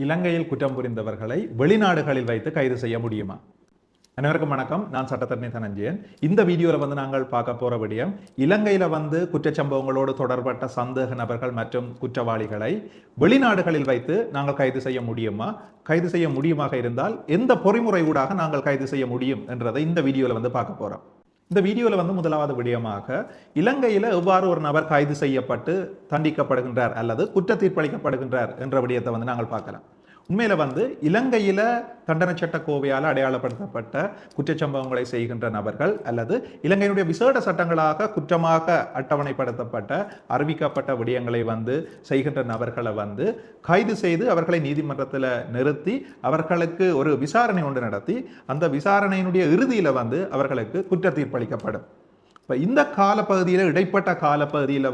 இலங்கையில் குற்றம் புரிந்தவர்களை வெளிநாடுகளில் வைத்து கைது செய்ய முடியுமா? அனைவருக்கும் வணக்கம். நான் சட்டத்தரணி தனஞ்சயன். இந்த வீடியோவில் நாங்கள் பார்க்க போற விடயம், இலங்கையில குற்றச்சம்பவங்களோடு தொடர்பட்ட சந்தேக நபர்கள் மற்றும் குற்றவாளிகளை வெளிநாடுகளில் வைத்து நாங்கள் கைது செய்ய முடியுமா? கைது செய்ய முடியுமாக இருந்தால் எந்த பொறிமுறை ஊடாக நாங்கள் கைது செய்ய முடியும் என்றதை இந்த வீடியோவில் பார்க்க போறோம். இந்த வீடியோவில் முதலாவது விடயமாக, இலங்கையில் எவ்வாறு ஒரு நபர் கைது செய்யப்பட்டு தண்டிக்கப்படுகின்றார் அல்லது குற்ற தீர்ப்பளிக்கப்படுகின்றார் என்ற விடயத்தை நாங்கள் பார்க்கலாம். உண்மையில இலங்கையில தண்டனை சட்ட கோவையால் அடையாளப்படுத்தப்பட்ட குற்றச்சம்பவங்களை செய்கின்ற நபர்கள் அல்லது இலங்கையினுடைய விசேட சட்டங்களாக குற்றமாக அட்டவணைப்படுத்தப்பட்ட அறிவிக்கப்பட்ட விடயங்களை செய்கின்ற நபர்களை கைது செய்து அவர்களை நீதிமன்றத்தில் நிறுத்தி அவர்களுக்கு ஒரு விசாரணை ஒன்று நடத்தி அந்த விசாரணையினுடைய இறுதியில் அவர்களுக்கு குற்ற தீர்ப்பளிக்கப்படும். இப்போ இந்த காலப்பகுதியில், இடைப்பட்ட காலப்பகுதியில்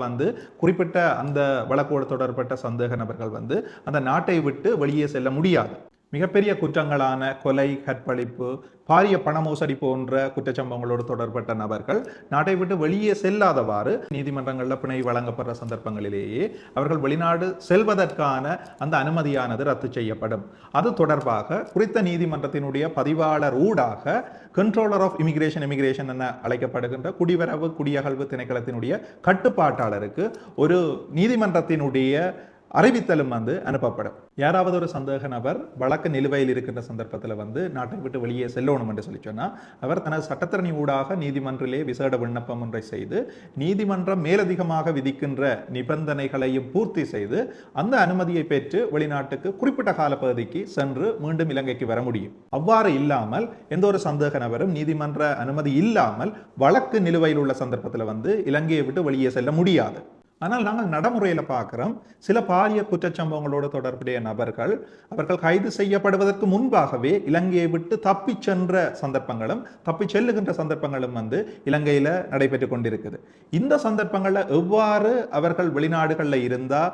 குறிப்பிட்ட அந்த வழக்கோடு தொடர்பட்ட சந்தேக நபர்கள் அந்த நாட்டை விட்டு வெளியே செல்ல முடியாது. மிகப்பெரிய குற்றங்களான கொலை, கற்பழிப்பு, பாரிய பண மோசடி போன்ற குற்றச்சம்பவங்களோடு தொடர்பட்ட நபர்கள் நாட்டை விட்டு வெளியே செல்லாதவாறு நீதிமன்றங்களில் பிணை வழங்கப்படுற சந்தர்ப்பங்களிலேயே அவர்கள் வெளிநாடு செல்வதற்கான அந்த அனுமதியானது ரத்து செய்யப்படும். அது தொடர்பாக குறித்த நீதிமன்றத்தினுடைய பதிவாளர் ஊடாக கண்ட்ரோலர் ஆஃப் இமிகிரேஷன் என அழைக்கப்படுகின்ற குடிவரவு குடியகழ்வு திணைக்களத்தினுடைய கட்டுப்பாட்டாளருக்கு ஒரு நீதிமன்றத்தினுடைய அறிவித்தலும் அனுப்பப்படும். யாராவது ஒரு சந்தேக நபர் வழக்கு நிலுவையில் இருக்கின்ற சந்தர்ப்பத்தில் நாட்டை விட்டு வெளியே செல்லணும் என்று சொல்லி சொன்னால் அவர் தனது சட்டத்தரணி ஊடாக நீதிமன்றிலே விசேட விண்ணப்பம் ஒன்றை செய்து நீதிமன்றம் மேலதிகமாக விதிக்கின்ற நிபந்தனைகளையும் பூர்த்தி செய்து அந்த அனுமதியை பெற்று வெளிநாட்டுக்கு குறிப்பிட்ட காலப்பகுதிக்கு சென்று மீண்டும் இலங்கைக்கு வர முடியும். அவ்வாறு இல்லாமல் எந்த ஒரு சந்தேக நபரும் நீதிமன்ற அனுமதி இல்லாமல் வழக்கு நிலுவையில் உள்ள சந்தர்ப்பத்தில் இலங்கையை விட்டு வெளியே செல்ல முடியாது. ஆனால் நாங்கள் நடைமுறையில் பார்க்கிறோம், சில பாரிய குற்றச்சம்பவங்களோடு தொடர்புடைய நபர்கள் அவர்கள் கைது செய்யப்படுவதற்கு முன்பாகவே இலங்கையை விட்டு தப்பி சென்ற சந்தர்ப்பங்களும் தப்பி செல்லுகின்ற சந்தர்ப்பங்களும் இலங்கையில் நடைபெற்று கொண்டிருக்குது. இந்த சந்தர்ப்பங்களில் எவ்வாறு அவர்கள் வெளிநாடுகளில் இருந்தால்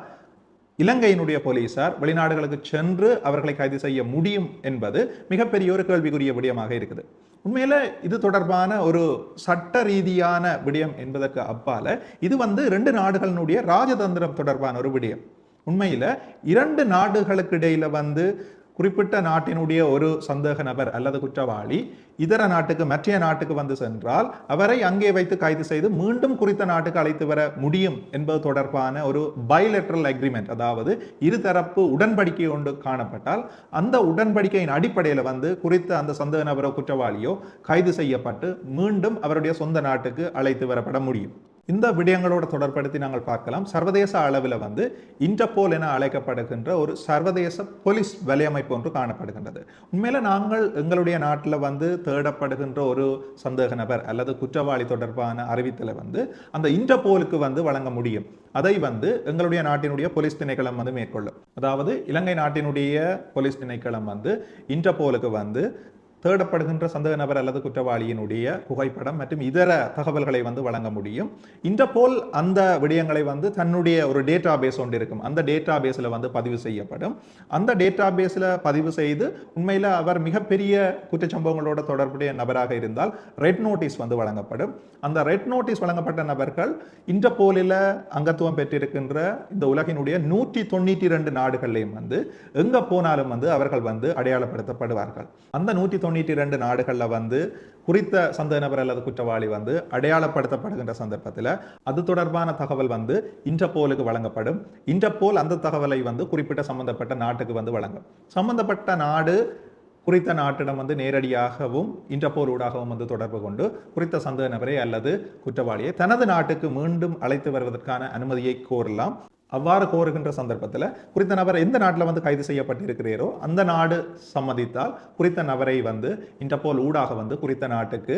இலங்கையினுடைய போலீசார் வெளிநாடுகளுக்கு சென்று அவர்களை கைது செய்ய முடியும் என்பது மிகப்பெரிய ஒரு கேள்விக்குரிய விடயமாக இருக்குது. உண்மையில இது தொடர்பான ஒரு சட்ட ரீதியான விடயம் என்பதற்கு அப்பால இது ரெண்டு நாடுகளினுடைய ராஜதந்திரம் தொடர்பான ஒரு விடயம். உண்மையில இரண்டு நாடுகளுக்கு இடையில குறிப்பிட்ட நாட்டினுடைய ஒரு சந்தேக நபர் அல்லது குற்றவாளி இதர நாட்டுக்கு, மற்ற நாட்டுக்கு சென்றால் அவரை அங்கே வைத்து கைது செய்து மீண்டும் குறித்த நாட்டுக்கு அழைத்து வர முடியும் என்பது தொடர்பான ஒரு பைலேட்டரல் அக்ரிமெண்ட், அதாவது இருதரப்பு உடன்படிக்கை ஒன்று காணப்பட்டால் அந்த உடன்படிக்கையின் அடிப்படையில் குறித்த அந்த சந்தேக நபரோ குற்றவாளியோ கைது செய்யப்பட்டு மீண்டும் அவருடைய சொந்த நாட்டுக்கு அழைத்து வரப்பட முடியும். இந்த விடயங்களோடு தொடர்படுத்தி நாங்கள் பார்க்கலாம். சர்வதேச அளவில் இன்டர்போல் என அழைக்கப்படுகின்ற ஒரு சர்வதேச போலீஸ் வலையமைப்பு ஒன்று காணப்படுகின்றது. உண்மையில நாங்கள் எங்களுடைய நாட்டில் தேடப்படுகின்ற ஒரு சந்தேக நபர் அல்லது குற்றவாளி தொடர்பான அறிவித்தலை அந்த இன்டர்போலுக்கு வழங்க முடியும். அதை எங்களுடைய நாட்டினுடைய போலீஸ் திணைக்களம் மேற்கொள்ளும். அதாவது இலங்கை நாட்டினுடைய போலீஸ் திணைக்களம் இன்டர்போலுக்கு தேடப்படுகின்ற சந்தேக நபர் அல்லது குற்றவாளியினுடைய புகைப்படம் மற்றும் இதர தகவல்களை வழங்க முடியும். இன்டர்போல் அந்த விடயங்களை தன்னுடைய ஒரு டேட்டா பேஸ் ஒன்று இருக்கும். அந்த டேட்டா பேஸில் பதிவு செய்யப்படும். அந்த டேட்டா பேஸில் பதிவு செய்து உண்மையில் அவர் மிகப்பெரிய குற்றச்சம்பவங்களோட தொடர்புடைய நபராக இருந்தால் ரெட் நோட்டீஸ் வழங்கப்படும். அந்த ரெட் நோட்டீஸ் வழங்கப்பட்ட நபர்கள் இன்டர்போலில் அங்கத்துவம் பெற்றிருக்கின்ற இந்த உலகினுடைய 192 நாடுகளையும் எங்க போனாலும் அவர்கள் அடையாளப்படுத்தப்படுவார்கள். அந்த 192 நாடுகளில் குறித்த சந்தேக நபர் அல்லது குற்றவாளி அடையாளப்படுத்தப்படுகின்ற சந்தர்ப்பத்தில் அது தொடர்பான தகவல் இன்டர்போலுக்கு வழங்கப்படும். இன்டர்போல் அந்த தகவலை குறிப்பிட்ட சம்பந்தப்பட்ட நாட்டுக்கு வழங்கும். சம்பந்தப்பட்ட நாடு குறித்த நாட்டிடம் நேரடியாகவும் இன்டர்போல் ஊடாகவும் தொடர்பு கொண்டு குறித்த சந்தேக நபரை அல்லது குற்றவாளியை தனது நாட்டுக்கு மீண்டும் அழைத்து வருவதற்கான அனுமதியை கோரலாம். அவ்வாறு கோருகின்ற சந்தர்ப்பத்தில் குறித்த நபர் எந்த நாட்டில் கைது செய்யப்பட்டிருக்கிறீரோ அந்த நாடு சம்மதித்தால் குறித்த நபரை இன்டர்போல் ஊடாக குறித்த நாட்டுக்கு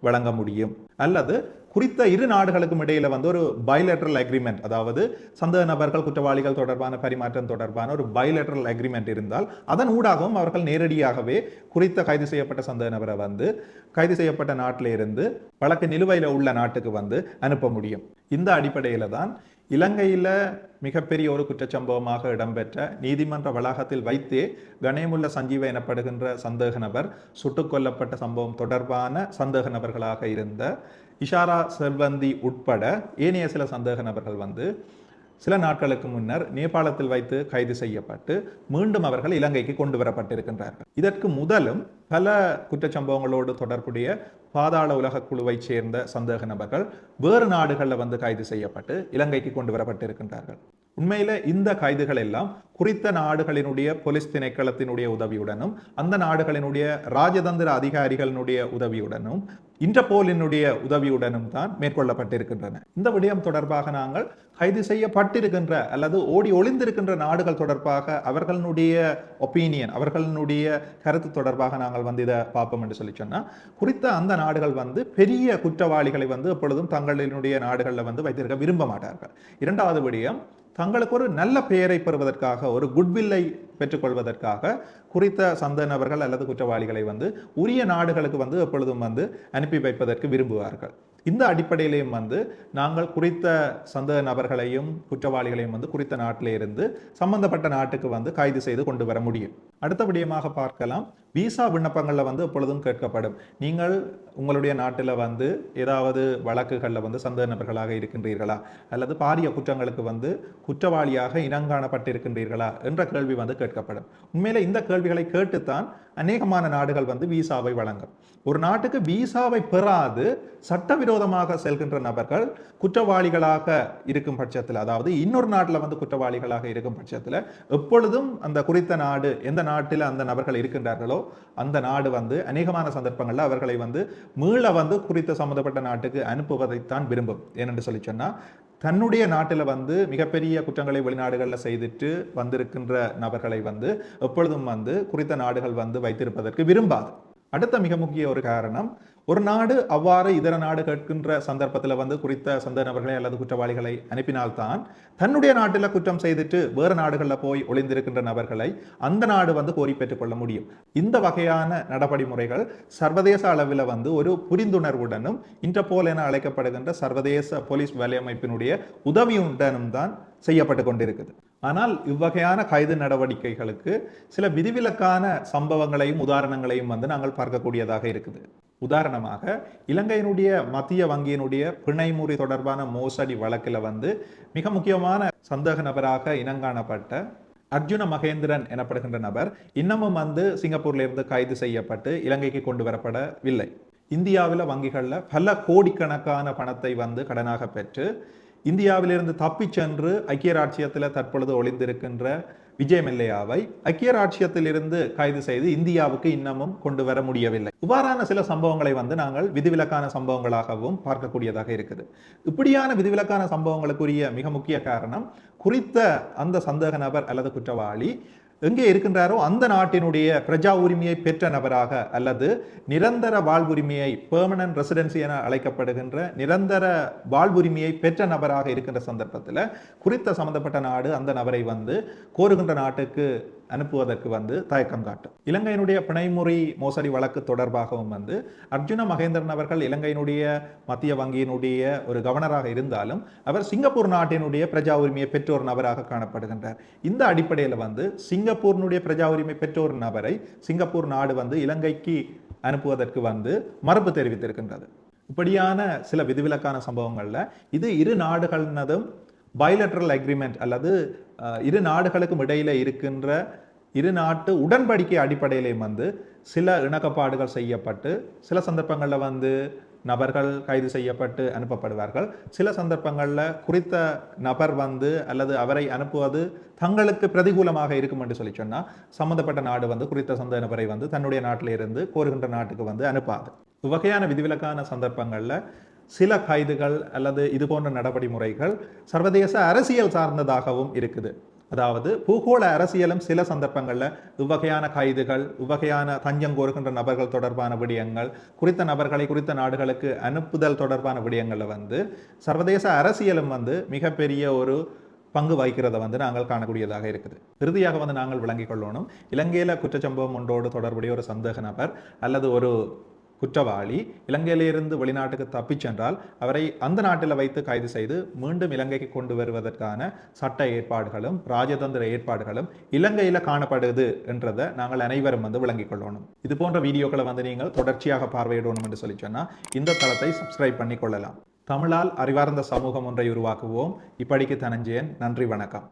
வழங்க முடியும். அல்லது குறித்த இரு நாடுகளுக்கும் இடையில ஒரு பைலேட்டரல் அக்ரிமெண்ட், அதாவது சந்தேக நபர்கள் குற்றவாளிகள் தொடர்பான பரிமாற்றம் தொடர்பான ஒரு பைலேட்டரல் அக்ரிமெண்ட் இருந்தால் அதன் ஊடாகவும் அவர்கள் நேரடியாகவே குறித்த கைது செய்யப்பட்ட சந்தேக நபரை கைது செய்யப்பட்ட நாட்டில இருந்து வழக்கு நிலுவையில் உள்ள நாட்டுக்கு அனுப்ப முடியும். இந்த அடிப்படையில தான் இலங்கையில் மிகப்பெரிய ஒரு குற்றச்சம்பவமாக இடம்பெற்ற நீதிமன்ற வளாகத்தில் வைத்தே கணேமுல்ல சஞ்சீவ எனப்படுகின்ற சந்தேக நபர் சுட்டுக் கொல்லப்பட்ட சம்பவம் தொடர்பான சந்தேக நபர்களாக இருந்த இஷாரா செல்வந்தி உட்பட ஏனைய சில சந்தேக நபர்கள் சில நாட்களுக்கு முன்னர் நேபாளத்தில் வைத்து கைது செய்யப்பட்டு மீண்டும் அவர்கள் இலங்கைக்கு கொண்டு வரப்பட்டிருக்கின்றார்கள். இதற்கு முதலும் பல குற்றச்சம்பவங்களோடு தொடர்புடைய பாதாள உலக குழுவைச் சேர்ந்த சந்தேக நபர்கள் வேறு நாடுகளில் வந்து கைது செய்யப்பட்டு இலங்கைக்கு கொண்டு வரப்பட்டிருக்கின்றார்கள். உண்மையில இந்த கைதுகள் எல்லாம் குறித்த நாடுகளினுடைய போலீஸ் திணைக்களத்தினுடைய உதவியுடனும் அந்த நாடுகளினுடைய ராஜதந்திர அதிகாரிகளினுடைய உதவியுடனும் இன்டர்போலினுடைய உதவியுடனும் தான் மேற்கொள்ளப்பட்டிருக்கின்றன. இந்த விடயம் தொடர்பாக நாங்கள் கைது செய்யப்பட்டிருக்கின்ற அல்லது ஓடி ஒளிந்திருக்கின்ற நாடுகள் தொடர்பாக அவர்களுடைய ஒப்பீனியன், அவர்களுடைய கருத்து தொடர்பாக நாங்கள் வந்து இதை பார்ப்போம் என்று சொல்லி சொன்னா, குறித்த அந்த நாடுகள் வந்து பெரிய குற்றவாளிகளை வந்து எப்பொழுதும் தங்களினுடைய நாடுகளில் வந்து வைத்திருக்க விரும்ப மாட்டார்கள். இரண்டாவது விடயம், தங்களுக்கு ஒரு நல்ல பெயரை பெறுவதற்காக, ஒரு குட்வில்லை பெற்றுக்கொள்வதற்காக குறித்த சந்தேக நபர்கள் அல்லது குற்றவாளிகளை வந்து உரிய நாடுகளுக்கு வந்து எப்பொழுதும் வந்து அனுப்பி வைப்பதற்கு விரும்புவார்கள். இந்த அடிப்படையிலையும் வந்து நாங்கள் குறித்த சந்தேக நபர்களையும் குற்றவாளிகளையும் வந்து குறித்த நாட்டிலே இருந்து சம்பந்தப்பட்ட நாட்டுக்கு வந்து கைது செய்து கொண்டு வர முடியும். அடுத்த விடயமாக பார்க்கலாம், விசா விண்ணப்பங்களில் வந்து எப்பொழுதும் கேட்கப்படும், நீங்கள் உங்களுடைய நாட்டில் வந்து ஏதாவது வழக்குகளில் வந்து சந்தேக நபர்களாக இருக்கின்றீர்களா அல்லது பாரிய குற்றங்களுக்கு வந்து குற்றவாளியாக இனங்காணப்பட்டிருக்கின்றீர்களா என்ற கேள்வி வந்து கேட்கப்படும். உண்மையில இந்த கேள்விகளை கேட்டுத்தான் அநேகமான நாடுகள் வந்து விசாவை வழங்கும். ஒரு நாட்டுக்கு விசாவை பெறாது சட்டவிரோதமாக செல்கின்ற நபர்கள் குற்றவாளிகளாக இருக்கும் பட்சத்தில், அதாவது இன்னொரு நாட்டில் வந்து குற்றவாளிகளாக இருக்கும் பட்சத்தில் எப்பொழுதும் அந்த குறித்த நாடு, எந்த நாட்டில் அந்த நபர்கள் இருக்கின்றார்களோ அந்த நாடு வந்து அநேகமான சந்தர்ப்பங்களில் அவர்களை வந்து மீள வந்து குறித்த சம்பந்தப்பட்ட நாட்டுக்கு அனுப்புவதைத்தான் விரும்பும். ஏனென்று சொல்லி சொன்னா, தன்னுடைய நாட்டில் வந்து மிகப்பெரிய குற்றங்களை வெளிநாடுகளில் செய்துட்டு வந்திருக்கின்ற நபர்களை வந்து எப்பொழுதும் வந்து குறித்த நாடுகள் வந்து வைத்திருப்பதற்கு விரும்பாது. அடுத்த மிக முக்கிய ஒரு காரணம், ஒரு நாடு அவ்வாறு இதர நாடு கேட்கின்ற சந்தர்ப்பத்தில் வந்து குறித்த சந்தேக நபர்களை அல்லது குற்றவாளிகளை அனுப்பினால்தான் தன்னுடைய நாட்டில் குற்றம் செய்துட்டு வேறு நாடுகளில் போய் ஒளிந்திருக்கின்ற நபர்களை அந்த நாடு வந்து கோரி பெற்றுக்கொள்ள முடியும். இந்த வகையான நடவடிமுறைகள் சர்வதேச அளவில் வந்து ஒரு புரிந்துணர்வுடனும் இன்டர்போல் என அழைக்கப்படுகின்ற சர்வதேச போலீஸ் வலையமைப்பினுடைய உதவியுடனும் தான் செய்யப்பட்டு கொண்டிருக்குது. ஆனால் இவ்வகையான கைது நடவடிக்கைகளுக்கு சில விதிவிலக்கான சம்பவங்களையும் உதாரணங்களையும் வந்து நாங்கள் பார்க்கக்கூடியதாக இருக்குது. உதாரணமாக, இலங்கையினுடைய மத்திய வங்கியினுடைய பிணைமுறி தொடர்பான மோசடி வழக்கில் வந்து மிக முக்கியமான சந்தேக நபராக இனங்காணப்பட்ட அர்ஜுன மகேந்திரன் எனப்படுகின்ற நபர் இன்னமும் வந்து சிங்கப்பூர்ல இருந்து கைது செய்யப்பட்டு இலங்கைக்கு கொண்டு வரப்படவில்லை. இந்தியாவில் வங்கிகளில் பல கோடிக்கணக்கான பணத்தை வந்து கடனாக பெற்று இந்தியாவிலிருந்து தப்பி சென்று ஐக்கிய ராச்சியத்தில் தற்பொழுது ஒளிந்திருக்கின்ற விஜய் மல்லையாவை ஐக்கிய ராச்சியத்திலிருந்து கைது செய்து இந்தியாவுக்கு இன்னமும் கொண்டு வர முடியவில்லை. இவ்வாறான சில சம்பவங்களை வந்து நாங்கள் விதிவிலக்கான சம்பவங்களாகவும் பார்க்கக்கூடியதாக இருக்குது. இப்படியான விதிவிலக்கான சம்பவங்களுக்குரிய மிக முக்கிய காரணம், குறித்த அந்த சந்தேக நபர் அல்லது குற்றவாளி எங்கே இருக்கின்றாரோ அந்த நாட்டினுடைய பிரஜா உரிமையை பெற்ற நபராக அல்லது நிரந்தர வாழ்வுரிமையை, பெர்மனன்ட் ரெசிடென்சி என அழைக்கப்படுகின்ற நிரந்தர வாழ்வுரிமையை பெற்ற நபராக இருக்கின்ற சந்தர்ப்பத்தில் குறித்த சம்பந்தப்பட்ட நாடு அந்த நபரை வந்து கோருகின்ற நாட்டுக்கு அனுப்புவதற்கு வந்து தயக்கம் காட்டும். இலங்கையினுடைய பிணைமுறி மோசடி வழக்கு தொடர்பாகவும் வந்து அர்ஜுன மகேந்திரன் அவர்கள் இலங்கையினுடைய மத்திய வங்கியினுடைய ஒரு கவர்னராக இருந்தாலும் அவர் சிங்கப்பூர் நாட்டினுடைய பிரஜா உரிமையை பெற்ற ஒரு நபராக காணப்படுகின்றார். இந்த அடிப்படையில் வந்து சிங்கப்பூரினுடைய பிரஜா உரிமை பெற்ற ஒரு நபரை சிங்கப்பூர் நாடு வந்து இலங்கைக்கு அனுப்புவதற்கு வந்து மறுப்பு தெரிவித்திருக்கின்றது. இப்படியான சில விதிவிலக்கான சம்பவங்கள்ல இது இரு நாடுகளினதும் பைலேட்டரல் அக்ரிமெண்ட் அல்லது இரு நாடுகளுக்கும் இடையில இருக்கின்ற இரு நாட்டு உடன்படிக்கை அடிப்படையிலேயும் வந்து சில இணக்கப்பாடுகள் செய்யப்பட்டு சில சந்தர்ப்பங்களில் வந்து நபர்கள் கைது செய்யப்பட்டு அனுப்பப்படுவார்கள். சில சந்தர்ப்பங்களில் குறித்த நபர் வந்து அல்லது அவரை அனுப்புவது தங்களுக்கு பிரதிகூலமாக இருக்கும் என்று சொல்லி சொன்னால் சம்பந்தப்பட்ட நாடு வந்து குறித்த சந்தேக நபரை வந்து தன்னுடைய நாட்டிலிருந்து கோருகின்ற நாட்டுக்கு வந்து அனுப்பாது. இவ்வகையான விதிவிலக்கான சந்தர்ப்பங்களில் சில கைதுகள் அல்லது இது போன்ற நடவடிமுறைகள் சர்வதேச அரசியல் சார்ந்ததாகவும் இருக்குது. அதாவது பூகோள அரசியலும் சில சந்தர்ப்பங்களில் இவ்வகையான கைதுகள், இவ்வகையான தஞ்சம் கோருகின்ற நபர்கள் தொடர்பான விடயங்கள், குறித்த நபர்களை குறித்த நாடுகளுக்கு அனுப்புதல் தொடர்பான விடயங்களில் வந்து சர்வதேச அரசியலும் வந்து மிகப்பெரிய ஒரு பங்கு வகிக்கிறத வந்து நாங்கள் காணக்கூடியதாக இருக்குது. இறுதியாக வந்து நாங்கள் விளங்கிக் கொள்ளணும், இலங்கையில் குற்றச்சம்பவம் ஒன்றோடு தொடர்புடைய ஒரு சந்தேக நபர் அல்லது ஒரு குற்றவாளி இலங்கையிலிருந்து வெளிநாட்டுக்கு தப்பிச் சென்றால் அவரை அந்த நாட்டில் வைத்து கைது செய்து மீண்டும் இலங்கைக்கு கொண்டு வருவதற்கான சட்ட ஏற்பாடுகளும் ராஜதந்திர ஏற்பாடுகளும் இலங்கையில் காணப்படுது என்றதை நாங்கள் அனைவரும் வந்து விளங்கிக் கொள்ளணும். இது போன்ற வீடியோக்களை வந்து நீங்கள் தொடர்ச்சியாக பார்வையிடணும் என்று சொல்லி சொன்னால் இந்த தளத்தை சப்ஸ்கிரைப் பண்ணி கொள்ளலாம். தமிழால் அறிவார்ந்த சமூகம் ஒன்றை உருவாக்குவோம். இப்படிக்கு தனஞ்சயன். நன்றி, வணக்கம்.